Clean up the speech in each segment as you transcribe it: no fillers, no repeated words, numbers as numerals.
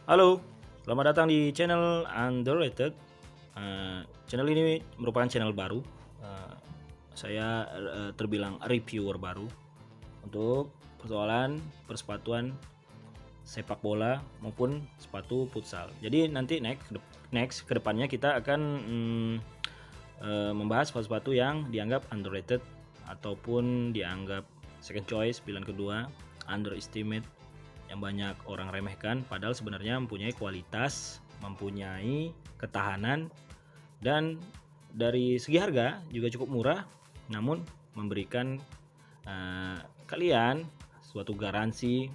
Halo, selamat datang di channel Underrated. Channel ini merupakan channel baru. Eh, saya terbilang reviewer baru untuk persoalan persepatuan sepak bola maupun sepatu futsal. Jadi nanti next kedepannya kita akan membahas sepatu-sepatu yang dianggap underrated ataupun dianggap second choice, pilihan kedua, underestimate, yang banyak orang remehkan, padahal sebenarnya mempunyai kualitas, mempunyai ketahanan, dan dari segi harga juga cukup murah, namun memberikan kalian suatu garansi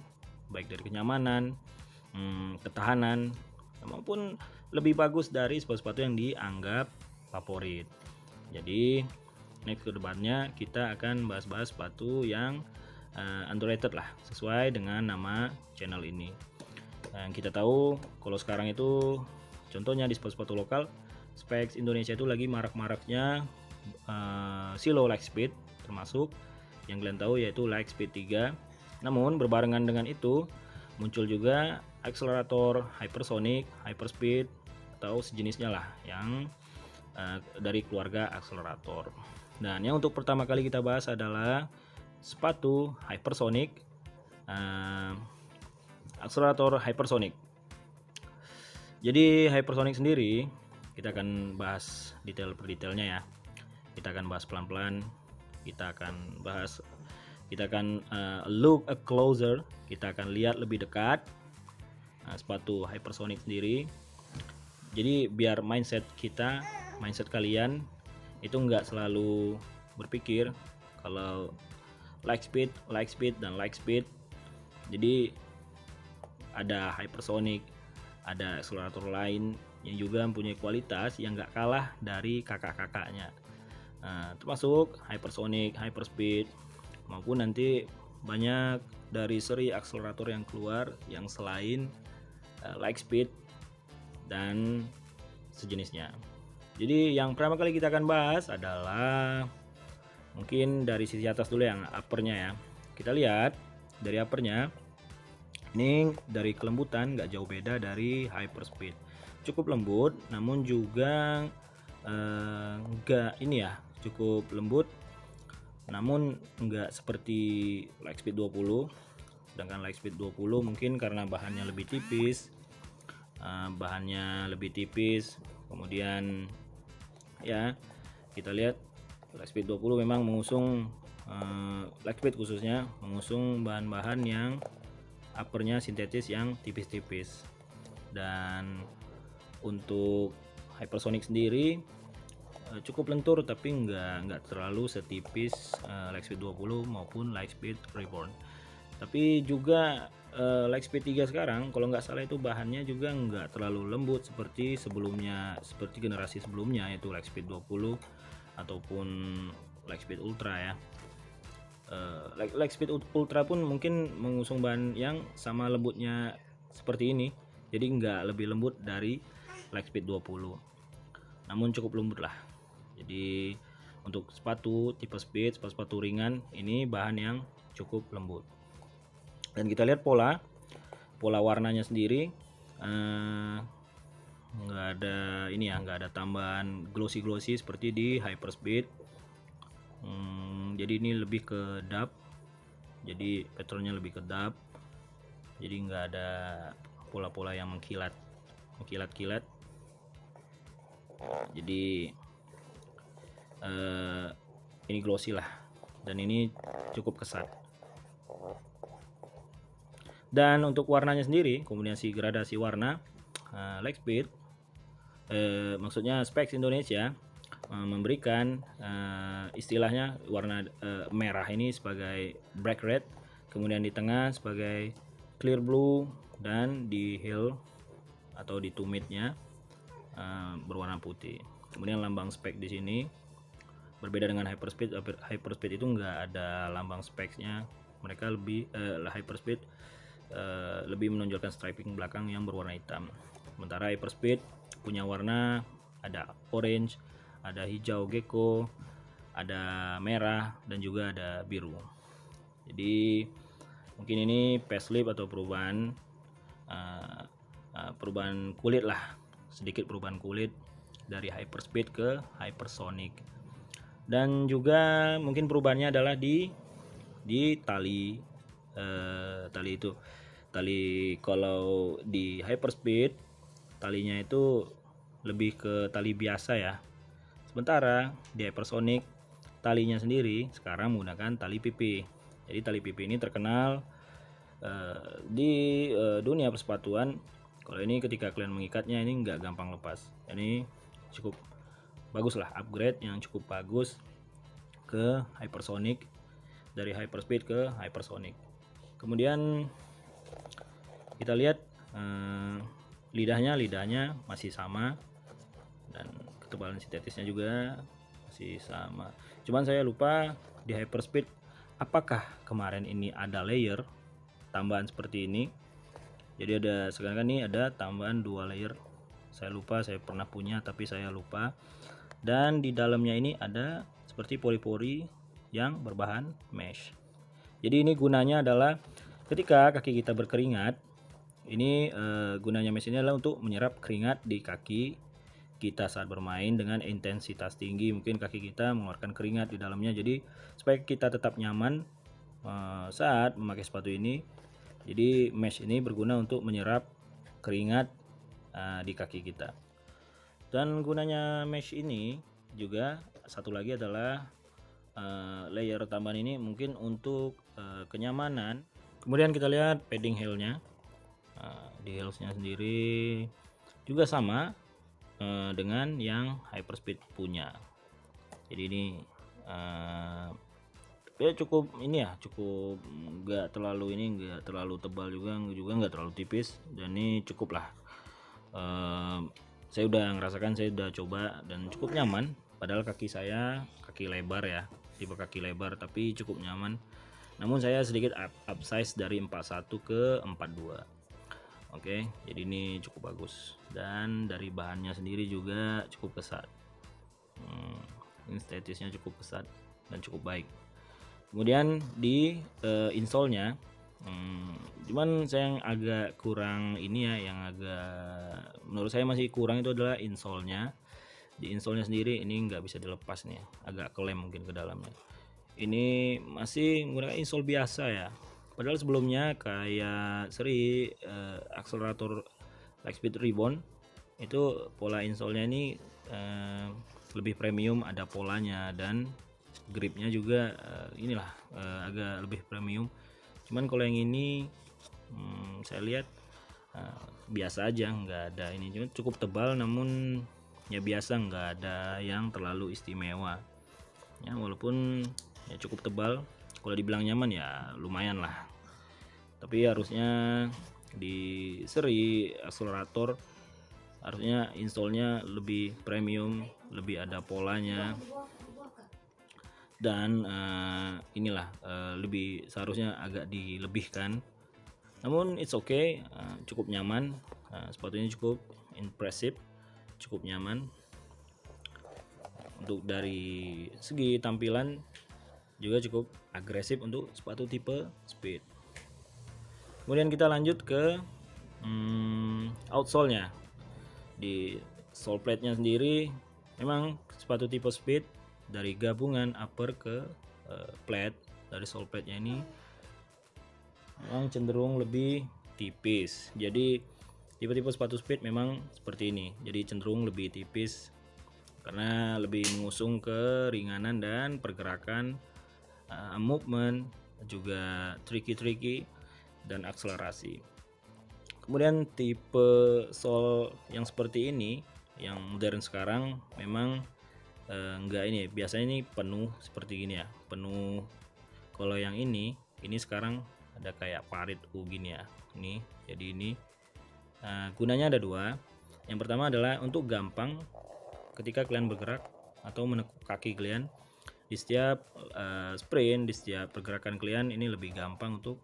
baik dari kenyamanan, ketahanan, maupun lebih bagus dari sepatu-sepatu yang dianggap favorit. Jadi next ke depannya kita akan bahas-bahas sepatu yang underrated lah, sesuai dengan nama channel ini. Yang kita tahu kalau sekarang itu contohnya di sepatu-sepatu lokal, Specs Indonesia itu lagi marak-maraknya silo Lightspeed, termasuk yang kalian tahu yaitu Lightspeed 3. Namun berbarengan dengan itu muncul juga akselerator hypersonic, hyperspeed atau sejenisnya lah yang dari keluarga akselerator. Dan yang untuk pertama kali kita bahas adalah sepatu hypersonic, akselerator hypersonic. Jadi hypersonic sendiri kita akan bahas detail per detailnya ya. Kita akan bahas pelan-pelan. Kita akan look a closer. Kita akan lihat lebih dekat sepatu hypersonic sendiri. Jadi biar mindset kalian itu nggak selalu berpikir kalau Lightspeed, dan Lightspeed. Jadi ada hypersonic, ada akselerator lain yang juga mempunyai kualitas yang nggak kalah dari kakak-kakaknya. Termasuk hypersonic, hyperspeed, maupun nanti banyak dari seri akselerator yang keluar yang selain Lightspeed dan sejenisnya. Jadi yang pertama kali kita akan bahas adalah mungkin dari sisi atas dulu, yang uppernya ya. Kita lihat dari uppernya, ini dari kelembutan nggak jauh beda dari hyperspeed, cukup lembut, namun juga nggak ini ya, cukup lembut namun nggak seperti Lightspeed 20. Sedangkan Lightspeed 20 mungkin karena bahannya lebih tipis, kemudian ya kita lihat Lightspeed 20 memang mengusung Lightspeed khususnya mengusung bahan-bahan yang uppernya sintetis yang tipis-tipis. Dan untuk hypersonic sendiri cukup lentur, tapi nggak terlalu setipis Lightspeed 20 maupun Lightspeed Reborn. Tapi juga Lightspeed 3 sekarang kalau nggak salah itu bahannya juga nggak terlalu lembut seperti sebelumnya, seperti generasi sebelumnya, yaitu Lightspeed 20 ataupun Lightspeed Ultra ya. Lightspeed Ultra pun mungkin mengusung bahan yang sama lembutnya seperti ini, jadi nggak lebih lembut dari Lightspeed 20, namun cukup lembut lah. Jadi untuk sepatu tipe speed, sepatu ringan, ini bahan yang cukup lembut. Dan kita lihat pola warnanya sendiri, nggak ada ini ya, nggak ada tambahan glossy seperti di hyperspeed. Jadi ini lebih ke dap, jadi patternnya lebih ke dap, jadi nggak ada pola-pola yang mengkilat. Jadi ini glossy lah, dan ini cukup kesat. Dan untuk warnanya sendiri, kombinasi gradasi warna Lightspeed, maksudnya Specs Indonesia memberikan istilahnya warna merah ini sebagai bright red, kemudian di tengah sebagai clear blue, dan di heel atau di tumitnya berwarna putih. Kemudian lambang spek di sini berbeda dengan hyperspeed. Hyperspeed itu nggak ada lambang speksnya, mereka lebih hyperspeed lebih menonjolkan striping belakang yang berwarna hitam. Sementara hyperspeed punya warna ada orange, ada hijau gecko, ada merah, dan juga ada biru. Jadi mungkin ini facelift atau perubahan perubahan kulit lah, sedikit perubahan kulit dari hyperspeed ke hypersonic. Dan juga mungkin perubahannya adalah di tali itu. Tali kalau di hyperspeed talinya itu lebih ke tali biasa ya. Sementara di hypersonic talinya sendiri sekarang menggunakan tali PP. Jadi tali PP ini terkenal di dunia persepatuan. Kalau ini ketika kalian mengikatnya ini nggak gampang lepas. Ini cukup bagus lah, upgrade yang cukup bagus ke hypersonic, dari hyperspeed ke hypersonic. Kemudian kita lihat lidahnya masih sama, dan ketebalan sintetisnya juga masih sama. Cuman saya lupa di hyperspeed apakah kemarin ini ada layer tambahan seperti ini. Jadi sekarang kan ini ada tambahan 2 layer. Saya lupa, saya pernah punya tapi saya lupa. Dan di dalamnya ini ada seperti pori-pori yang berbahan mesh. Jadi ini gunanya adalah ketika kaki kita berkeringat, ini gunanya mesh ini adalah untuk menyerap keringat di kaki kita saat bermain dengan intensitas tinggi. Mungkin kaki kita mengeluarkan keringat di dalamnya, jadi supaya kita tetap nyaman saat memakai sepatu ini. Jadi mesh ini berguna untuk menyerap keringat di kaki kita. Dan gunanya mesh ini juga satu lagi adalah layer tambahan ini mungkin untuk kenyamanan. Kemudian kita lihat padding heel-nya. Di heelsnya sendiri juga sama dengan yang hyperspeed punya. Jadi ini ya cukup ini ya, cukup nggak terlalu tebal juga nggak terlalu tipis, dan ini cukup lah. Saya udah ngerasakan, saya udah coba dan cukup nyaman. Padahal kaki saya kaki lebar ya, tipe kaki lebar, tapi cukup nyaman. Namun saya sedikit upsize dari 41 ke 42. Oke, jadi ini cukup bagus, dan dari bahannya sendiri juga cukup kesat. Estetisnya cukup kesat dan cukup baik. Kemudian di insole-nya, cuman saya yang agak kurang ini ya, yang agak menurut saya masih kurang itu adalah insole-nya. Di insole-nya sendiri ini nggak bisa dilepas nih, agak kelem mungkin ke dalamnya. Ini masih menggunakan insole biasa ya. Padahal sebelumnya kayak seri akselerator Lightspeed Reborn itu pola insole-nya ini lebih premium, ada polanya, dan gripnya juga agak lebih premium. Cuman kalau yang ini saya lihat biasa aja, nggak ada ini, cuma cukup tebal, namun ya biasa, nggak ada yang terlalu istimewa ya, walaupun ya cukup tebal. Kalau dibilang nyaman ya lumayan lah, tapi harusnya di seri akselerator harusnya installnya lebih premium, lebih ada polanya, dan lebih seharusnya agak dilebihkan. Namun it's okay, cukup nyaman. Sepatunya cukup impressive, cukup nyaman. Untuk dari segi tampilan juga cukup agresif untuk sepatu tipe speed. Kemudian kita lanjut ke outsole-nya. Di sole plate-nya sendiri memang sepatu tipe speed dari gabungan upper ke plate, dari sole plate-nya ini memang cenderung lebih tipis. Jadi tipe-tipe sepatu speed memang seperti ini, jadi cenderung lebih tipis karena lebih mengusung ke ringanan dan pergerakan, movement juga tricky dan akselerasi. Kemudian tipe sole yang seperti ini, yang modern sekarang, memang enggak ini, biasanya ini penuh seperti gini ya, penuh. Kalau yang ini sekarang ada kayak parit gini ya, ini. Jadi ini gunanya ada dua. Yang pertama adalah untuk gampang ketika kalian bergerak atau menekuk kaki kalian di setiap sprint, di setiap pergerakan kalian, ini lebih gampang untuk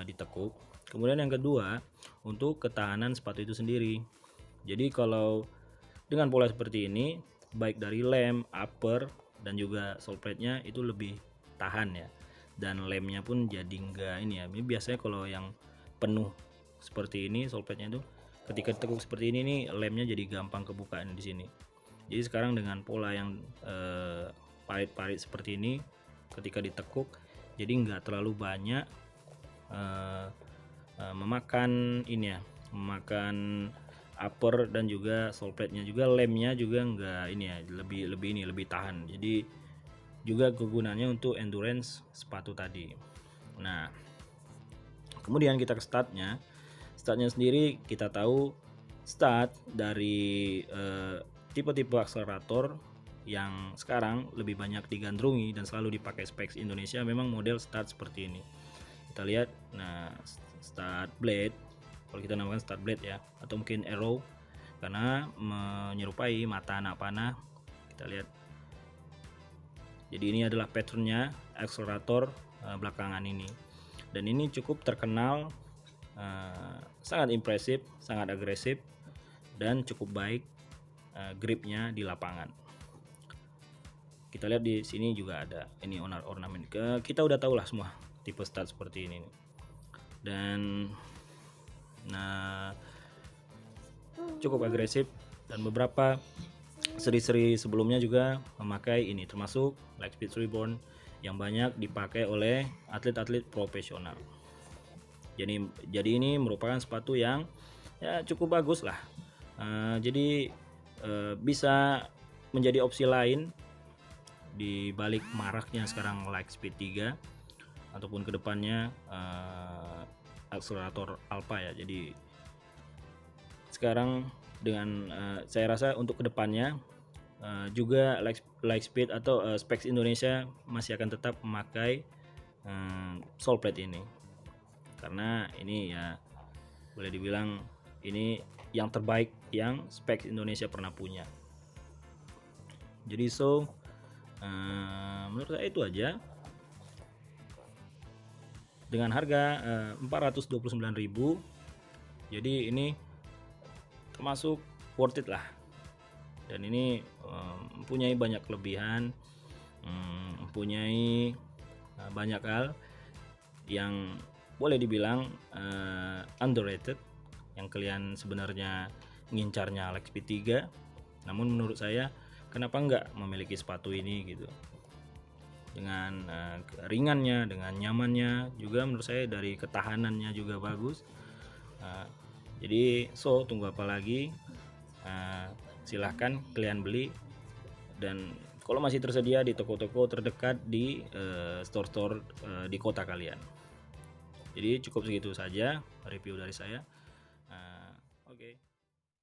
ditekuk. Kemudian yang kedua, untuk ketahanan sepatu itu sendiri. Jadi kalau dengan pola seperti ini, baik dari lem, upper, dan juga sole plate-nya itu lebih tahan ya, dan lemnya pun jadi enggak ini ya. Ini biasanya kalau yang penuh seperti ini sole plate-nya itu ketika ditekuk seperti ini nih, lemnya jadi gampang kebukaan di sini. Jadi sekarang dengan pola yang parit-parit seperti ini, ketika ditekuk jadi nggak terlalu banyak memakan ini ya, memakan upper dan juga sole plate-nya, juga lemnya juga nggak ini ya, lebih tahan. Jadi juga kegunaannya untuk endurance sepatu tadi. Nah, kemudian kita ke startnya sendiri. Kita tahu start dari tipe-tipe akselerator yang sekarang lebih banyak digandrungi dan selalu dipakai specs Indonesia memang model start seperti ini. Kita lihat, nah start blade, kalau kita namakan start blade ya, atau mungkin arrow karena menyerupai mata anak panah. Kita lihat, jadi ini adalah patternnya akselerator belakangan ini, dan ini cukup terkenal, sangat impresif, sangat agresif, dan cukup baik gripnya di lapangan. Kita lihat di sini juga ada ini ornamen. Kita udah tahu lah semua tipe start seperti ini. Dan nah cukup agresif, dan beberapa seri-seri sebelumnya juga memakai ini, termasuk Lightspeed Reborn yang banyak dipakai oleh atlet-atlet profesional. Jadi ini merupakan sepatu yang ya cukup bagus lah. Jadi bisa menjadi opsi lain di balik maraknya sekarang Lightspeed 3 ataupun kedepannya akselerator Alpha ya. Jadi sekarang dengan saya rasa untuk kedepannya juga Lightspeed atau specs Indonesia masih akan tetap memakai sole plate ini, karena ini ya boleh dibilang ini yang terbaik yang specs Indonesia pernah punya. Jadi menurut saya itu aja. Dengan harga 429.000, jadi ini termasuk worth it lah. Dan ini mempunyai banyak kelebihan, mempunyai banyak hal yang boleh dibilang underrated, yang kalian sebenarnya ngincarnya Lightspeed 3. Namun menurut saya, kenapa enggak memiliki sepatu ini gitu, dengan ringannya, dengan nyamannya juga, menurut saya dari ketahanannya juga bagus. Jadi tunggu apa lagi, silahkan kalian beli, dan kalau masih tersedia di toko-toko terdekat di store-store di kota kalian. Jadi cukup segitu saja review dari saya. Oke.